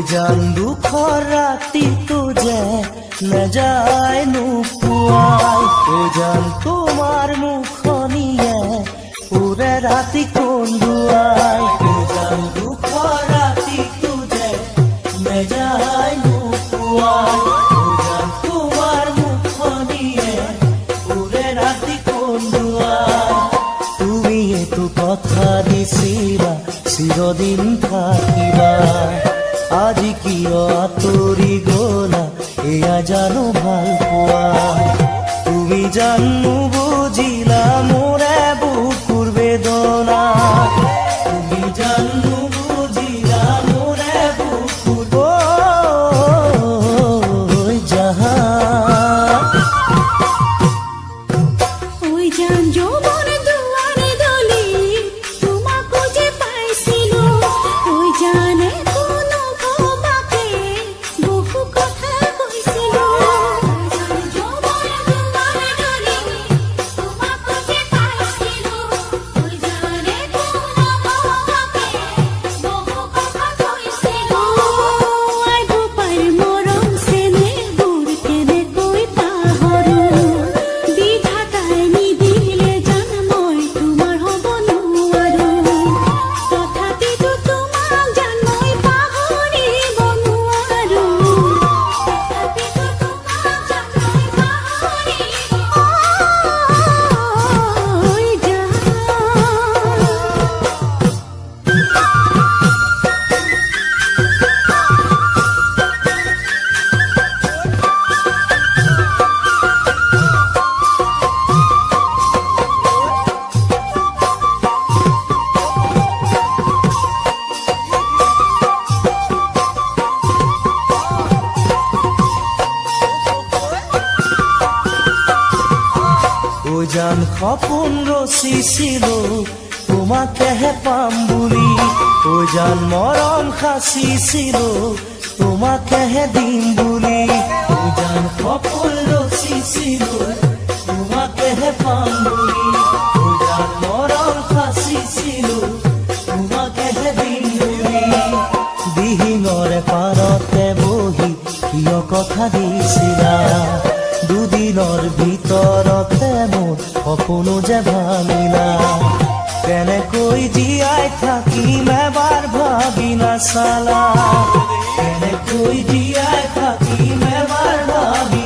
জান দুখৰ ৰাতিটো যে নেযায় নোপোৱাই জান তোমাৰ মুখনিয়ে পুৰে ৰাতি কন্দুৱাই জান দুখৰ ৰাতিটো যে নেযায় নোপোৱাই জান তোমাৰ মুখনিয়ে পুৰে ৰাতি কন্দুৱাই তুমি এইটো কথা দিছিলা চিৰদিন থাকিবা আজি কিয় আঁতৰি গলা এয়া জানো ভাল পোৱা তুমি জানো বুজিলা মোৰে বুকুৰ বেদনা তুমি জানো বুজিলা মোৰে বুকুৰ জাহান ওই জান যৌবন দুয়ারে দলি তোমাকে যে পাইছিলো ওই জানে কোনো তোমাকে বহু কথা কইছিলো জান যৌবন দুয়ারে দলি তোমাকে যে পাইছিলো ওই জানে কোনো তোমাকে বহু কথা কইছিলো আই গোপাল মরম সেনে দূর কেনে কই পাহরু বিধাতাই নিদিলে জান মই তোমাৰ হব নোৱাৰো তথাপিতো তোমাক জান মই পাহৰিব নোৱাৰো তথাপিতো তোমাক জান মই পাহৰিব ঐ জান ও জান সপোন ৰচিছিলো তোমাকেহে পাম বুলি ও জান মৰম সাচিছিলো তোমাকেহে দিম বুলি ও জান সপোন ৰচিছিলো তোমাকেহে পাম বুলি ও জান মৰম সাচিছিলো তোমাকেহে দিম বুলি দিহিঙৰে পাৰতে বহি কিয় কথা দিছিলা দুদিনৰ ভিতৰতে মোৰ সপোনো যে ভাঙিলা কেনেকৈ জীয়াই থাকিম এবাৰ ভাবি নাচালা কেনেকৈ জীয়াই থাকিম এবাৰ ভাবি